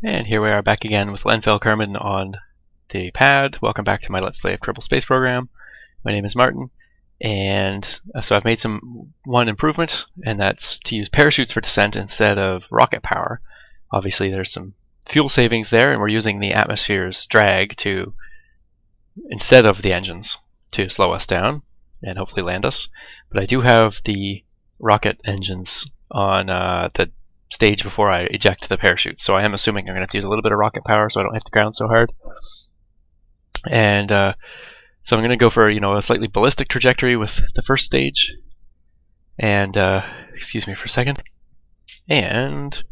And here we are back again with Lenfell Kerman on the pad. Welcome back to my Let's Play of Kerbal Space Program. My name is Martin, and so I've made one improvement, and that's to use parachutes for descent instead of rocket power. Obviously there's some fuel savings there, and we're using the atmosphere's drag to, instead of the engines, to slow us down and hopefully land us. But I do have the rocket engines on the stage before I eject the parachute, so I am assuming I'm going to have to use a little bit of rocket power so I don't hit the ground so hard. And so I'm going to go for a slightly ballistic trajectory with the first stage. And excuse me for a second. And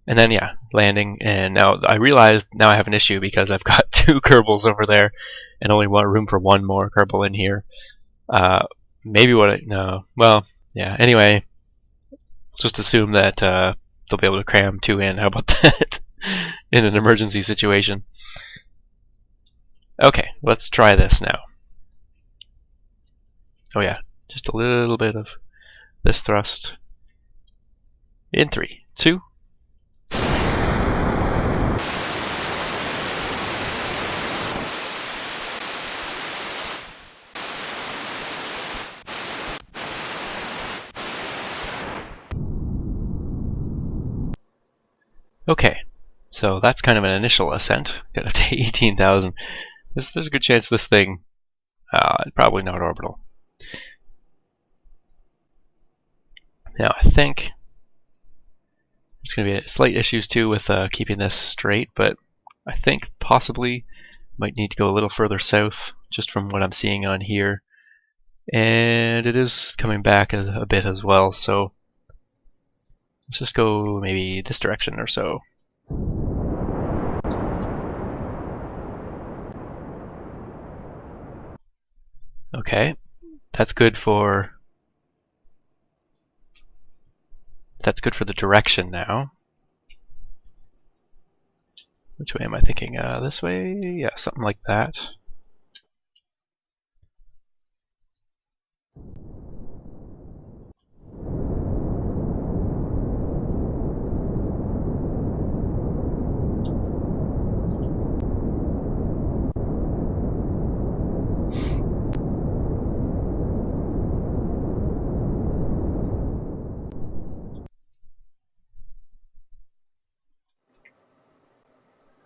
then yeah, landing. And now I realized now I have an issue because I've got two Kerbals over there and only room for one more Kerbal in here. Maybe well, yeah. Anyway, just assume that they'll be able to cram two in. How about that? In an emergency situation. Okay, let's try this now. Oh yeah, just a little bit of this thrust. In 3, 2. Okay, so that's kind of an initial ascent. Got up to 18,000. There's a good chance this thing probably not orbital. Now I think there's going to be slight issues too with keeping this straight, but I think possibly might need to go a little further south, just from what I'm seeing on here. And it is coming back a bit as well, so let's just go maybe this direction or so. Okay, that's good for the direction now. Which way am I thinking? This way? Yeah, something like that.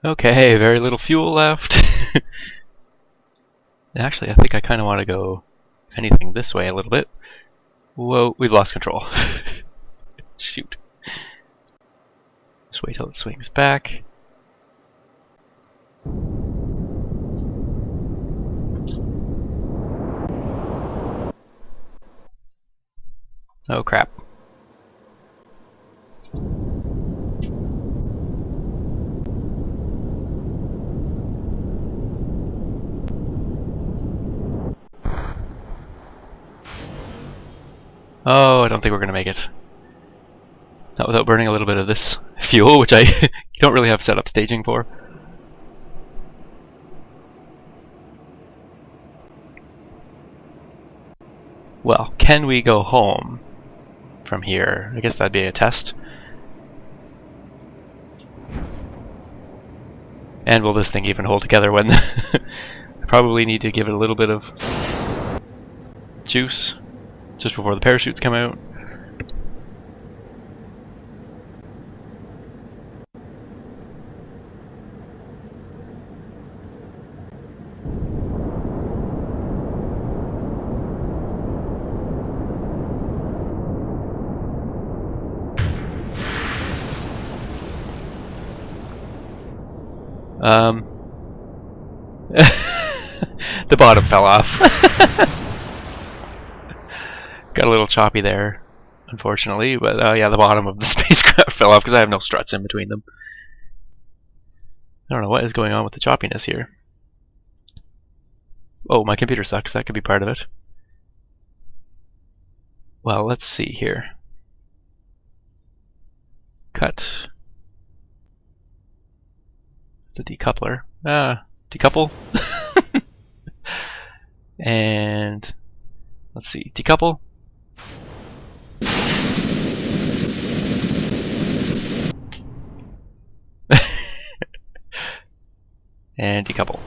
Okay, very little fuel left. Actually, I think I kind of want to go, if anything, this way a little bit. Whoa, we've lost control. Shoot. Just wait till it swings back. Oh crap. Oh, I don't think we're going to make it. Not without burning a little bit of this fuel, which I don't really have set up staging for. Well, can we go home from here? I guess that'd be a test. And will this thing even hold together when I probably need to give it a little bit of juice just before the parachutes come out. The bottom fell off. Got a little choppy there, unfortunately, but yeah, the bottom of the spacecraft fell off because I have no struts in between them. I don't know what is going on with the choppiness here. Oh, my computer sucks. That could be part of it. Well, let's see here. Cut. It's a decoupler. Decouple. And let's see, decouple. and decouple.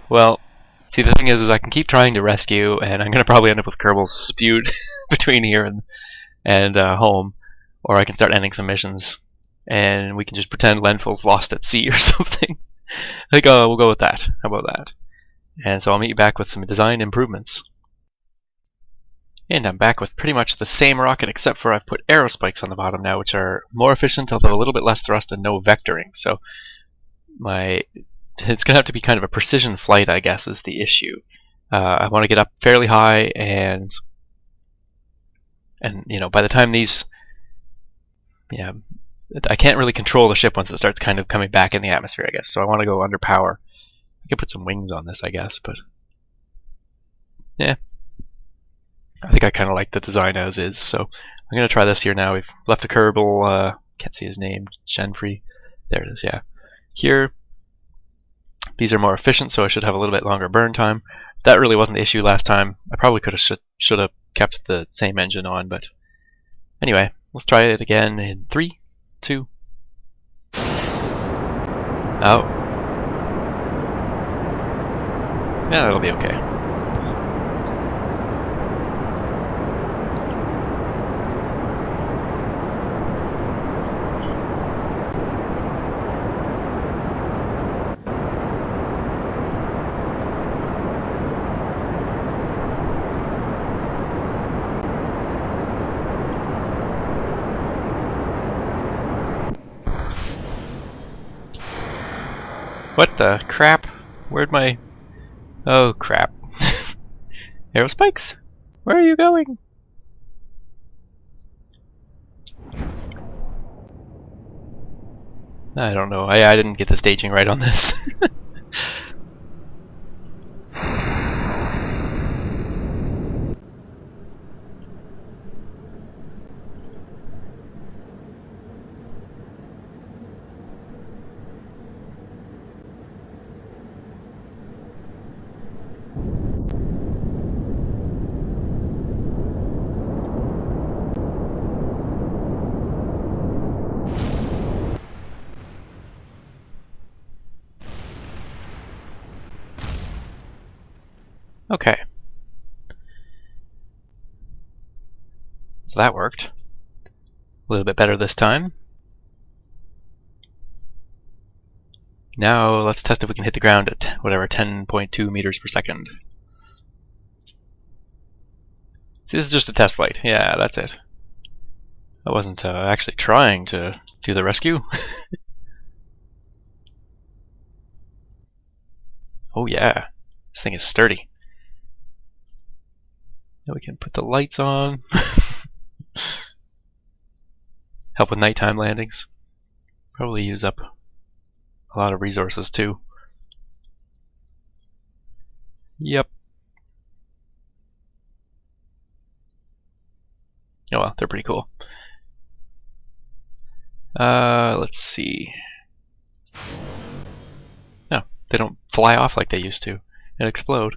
Well, see, the thing is I can keep trying to rescue, and I'm going to probably end up with Kerbal spewed between here and home, or I can start ending some missions, and we can just pretend Lenfield's lost at sea or something. I think we'll go with that. How about that? And so I'll meet you back with some design improvements. And I'm back with pretty much the same rocket, except for I've put aerospikes on the bottom now, which are more efficient, although a little bit less thrust and no vectoring. So it's going to have to be kind of a precision flight, I guess, is the issue. I want to get up fairly high, and you know, by the time these, yeah, I can't really control the ship once it starts kind of coming back in the atmosphere, I guess. So I want to go under power. I could put some wings on this, I guess, but yeah, I think I kind of like the design as is. So I'm going to try this here now. We've left a Kerbal, can't see his name, Genfrey. There it is, yeah. Here, these are more efficient, so I should have a little bit longer burn time. That really wasn't the issue last time. I probably could have should have kept the same engine on, but anyway, let's try it again in 3, 2. Oh. Yeah, that'll be okay. What the crap? Where'd my... Oh crap. Aerospikes? Where are you going? I don't know. I didn't get the staging right on this. Okay. So that worked. A little bit better this time. Now let's test if we can hit the ground at whatever 10.2 meters per second. See, this is just a test flight. Yeah, that's it. I wasn't actually trying to do the rescue. Oh yeah, this thing is sturdy. Now we can put the lights on. Help with nighttime landings. Probably use up a lot of resources too. Yep. Oh well, they're pretty cool. Let's see. No, they don't fly off like they used to and explode.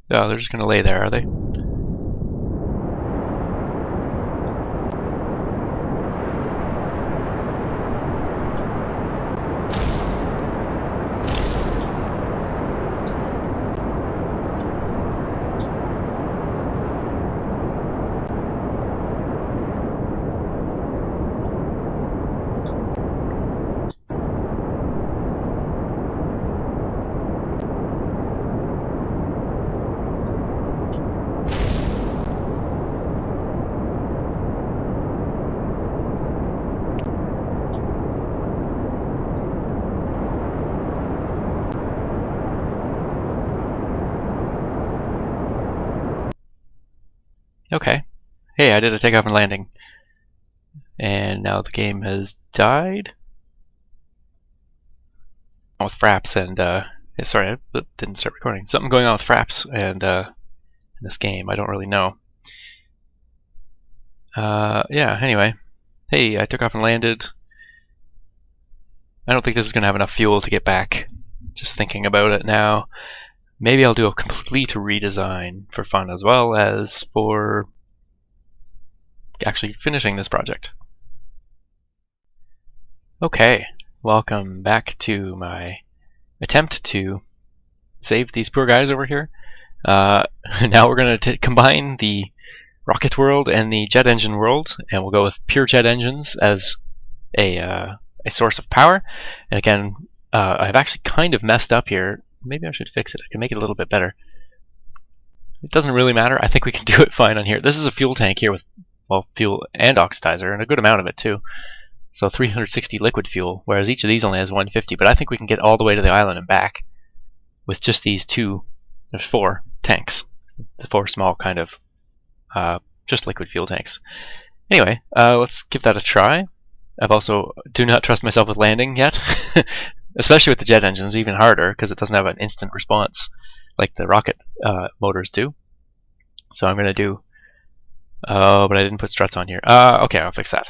Oh, they're just gonna lay there, are they? Okay. Hey, I did a takeoff and landing. And now the game has died. With fraps and yeah, sorry, I didn't start recording. Something going on with fraps and in this game. I don't really know. Yeah, anyway. Hey, I took off and landed. I don't think this is gonna have enough fuel to get back. Just thinking about it now. Maybe I'll do a complete redesign for fun as well as for actually finishing this project. Okay, welcome back to my attempt to save these poor guys over here. Now we're going to combine the rocket world and the jet engine world, and we'll go with pure jet engines as a source of power. And again, I've actually kind of messed up here. Maybe I should fix it. I can make it a little bit better. It doesn't really matter. I think we can do it fine on here. This is a fuel tank here with, well, fuel and oxidizer, and a good amount of it too. So 360 liquid fuel, whereas each of these only has 150. But I think we can get all the way to the island and back with just these two. There's 4 tanks. The 4 small kind of just liquid fuel tanks. Anyway, let's give that a try. I've also do not trust myself with landing yet, especially with the jet engines, even harder because it doesn't have an instant response like the rocket motors do. So I'm going to do... Oh, but I didn't put struts on here. Okay, I'll fix that.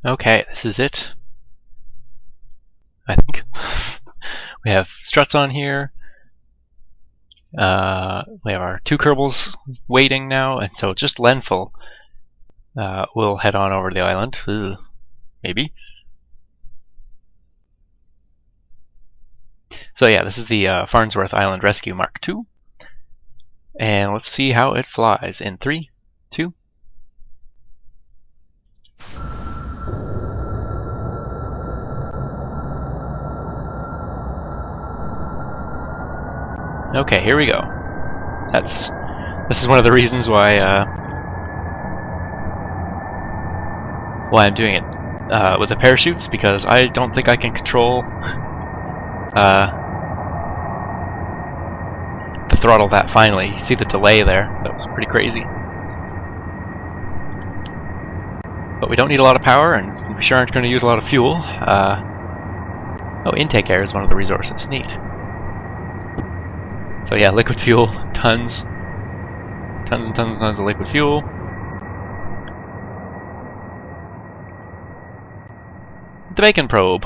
Okay, this is it. I think. We have struts on here. We have our 2 Kerbals waiting now, and so just Lenful will head on over to the island. Ugh, maybe. So yeah, this is the Farnsworth Island Rescue Mark II. And let's see how it flies in 3, 2. Okay, here we go. This is one of the reasons why I'm doing it with the parachutes, because I don't think I can control the throttle that finely. You see the delay there? That was pretty crazy. But we don't need a lot of power, and we sure aren't going to use a lot of fuel. Oh, intake air is one of the resources. Neat. So yeah, liquid fuel, tons and tons of liquid fuel. The Bacon Probe.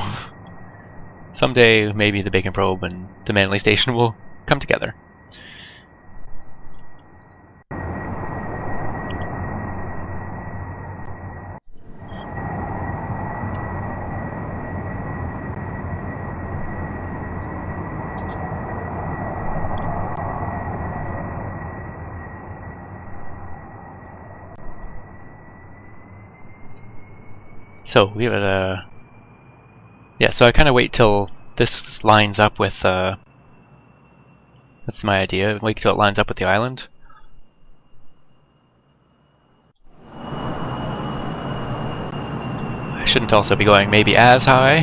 Someday, maybe the Bacon Probe and the Manly Station will come together. So we have a yeah. So I kind of wait till this lines up with. That's my idea. Wait till it lines up with the island. I shouldn't also be going maybe as high.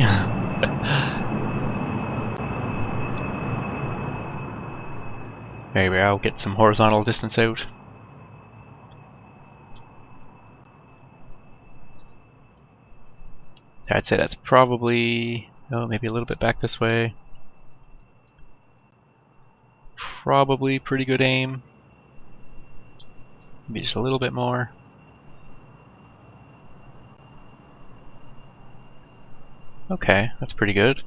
Maybe I'll get some horizontal distance out. I'd say that's probably, oh, maybe a little bit back this way. Probably pretty good aim. Maybe just a little bit more. Okay, that's pretty good.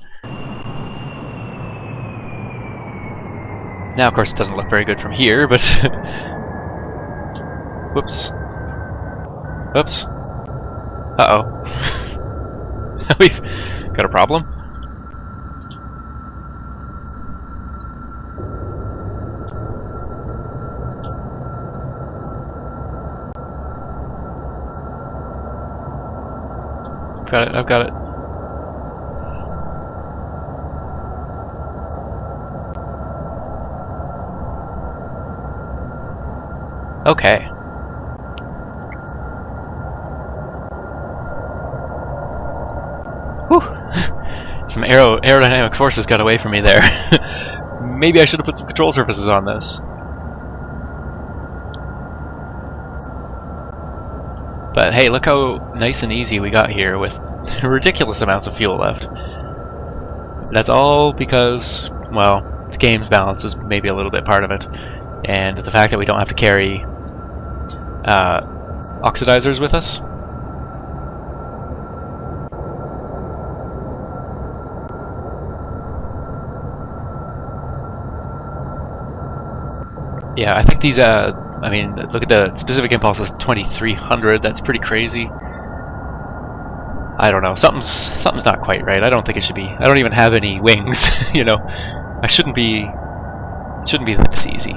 Now, of course, it doesn't look very good from here, but... Whoops. Oops. Uh-oh. We've got a problem. Got it, I've got it. Okay. Whew. Some aerodynamic forces got away from me there. Maybe I should have put some control surfaces on this. But hey, look how nice and easy we got here with ridiculous amounts of fuel left. That's all because, well, the game's balance is maybe a little bit part of it. And the fact that we don't have to carry oxidizers with us. Yeah, I think these I mean, look at the specific impulse is 2300. That's pretty crazy. I don't know. Something's not quite right. I don't think it should be. I don't even have any wings. You know, I shouldn't be. It shouldn't be this easy.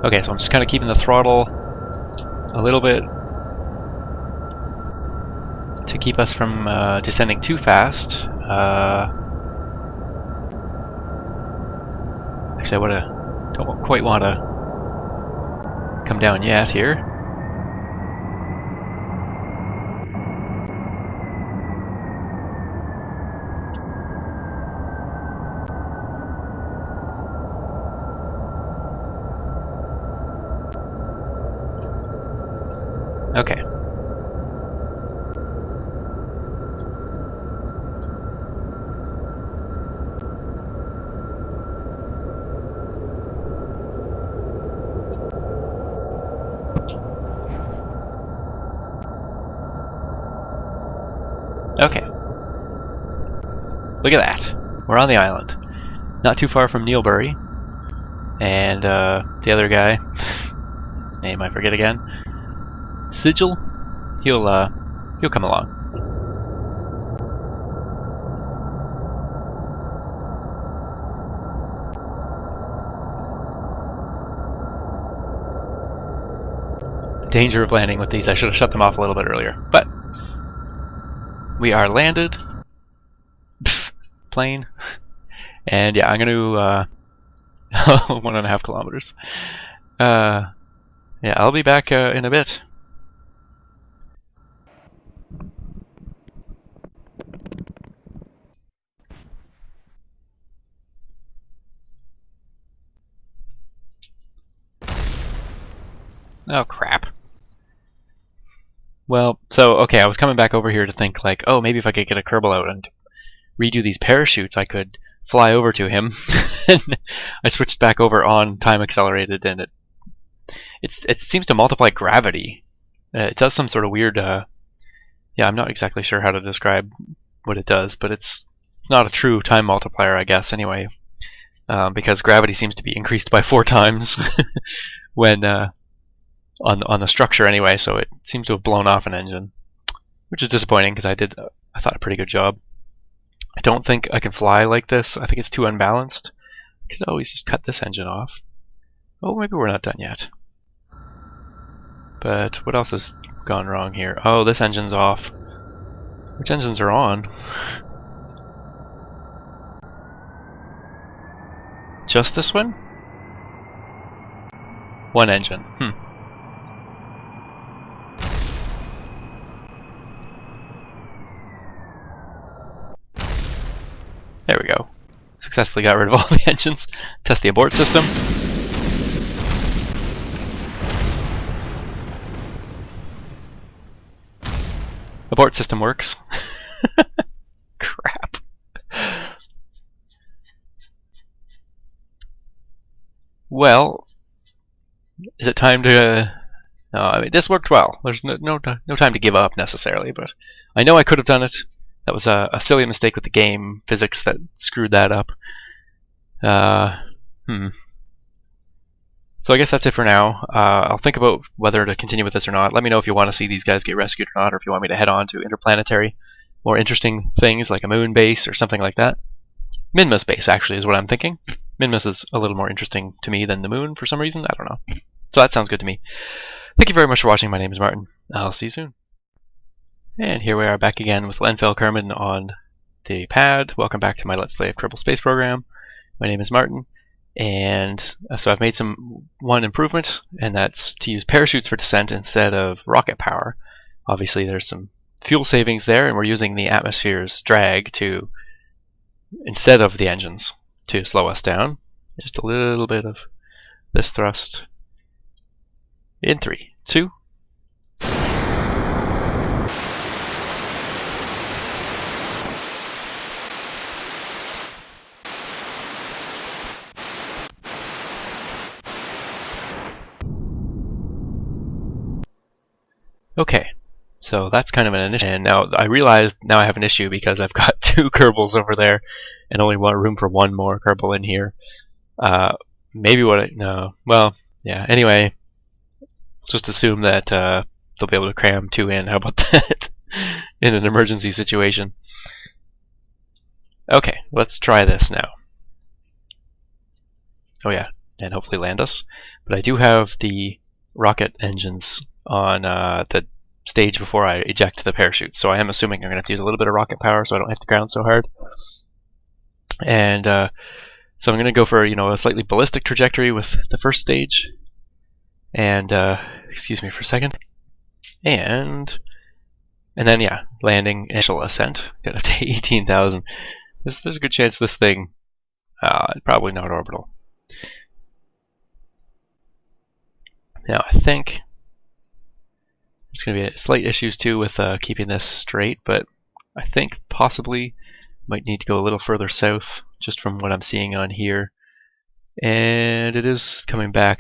Okay, so I'm just kind of keeping the throttle a little bit to keep us from descending too fast. Actually, I don't quite want to come down yet here. Okay. Okay. Look at that. We're on the island. Not too far from Neilbury. And the other guy, his name I forget again. Sigil? He'll come along. Danger of landing with these. I should have shut them off a little bit earlier. But we are landed. Plane. And yeah, I'm gonna 1.5 kilometers. Yeah, I'll be back in a bit. Oh crap. Well, so okay, I was coming back over here to think like, oh, maybe if I could get a Kerbal out and redo these parachutes, I could fly over to him. And I switched back over on time accelerated, and it seems to multiply gravity. It does some sort of weird. Yeah, I'm not exactly sure how to describe what it does, but it's not a true time multiplier, I guess. Anyway, because gravity seems to be increased by 4 times when on the structure anyway. So it seems to have blown off an engine, which is disappointing because I thought a pretty good job. I don't think I can fly like this. I think it's too unbalanced. I could always just cut this engine off. Oh, maybe we're not done yet. But what else has gone wrong here? Oh, this engine's off. Which engines are on? Just this one? One engine. There we go. Successfully got rid of all the engines. Test the abort system. Abort system works. Crap. Well, is it time to... No, I mean, this worked well. There's no time to give up necessarily, but I know I could have done it. That was a silly mistake with the game physics that screwed that up. So I guess that's it for now. I'll think about whether to continue with this or not. Let me know if you want to see these guys get rescued or not, or if you want me to head on to interplanetary, more interesting things like a moon base or something like that. Minmus base, actually, is what I'm thinking. Minmus is a little more interesting to me than the moon for some reason. I don't know. So that sounds good to me. Thank you very much for watching. My name is Martin. I'll see you soon. And here we are back again with Kerbal Space on the pad. Welcome back to my Let's Play of Kerbal Space Program. My name is Martin, and so I've made one improvement, and that's to use parachutes for descent instead of rocket power. Obviously there's some fuel savings there, and we're using the atmosphere's drag to instead of the engines to slow us down. Just a little bit of this thrust. In 3, 2, Okay, so that's kind of an issue. And now I realized now I have an issue because I've got 2 Kerbals over there and only room for 1 more Kerbal in here. Maybe what I... no. Well, yeah, anyway, just assume that they'll be able to cram 2 in. How about that? In an emergency situation. Okay, let's try this now. Oh yeah, and hopefully land us. But I do have the rocket engines on the stage before I eject the parachute, so I am assuming I'm going to have to use a little bit of rocket power so I don't have to ground so hard. And so I'm going to go for a slightly ballistic trajectory with the first stage. And excuse me for a second. And then yeah, landing initial ascent. Got up to 18,000. There's a good chance this thing probably not orbital. Now I think there's going to be slight issues too with keeping this straight, but I think possibly might need to go a little further south just from what I'm seeing on here. And it is coming back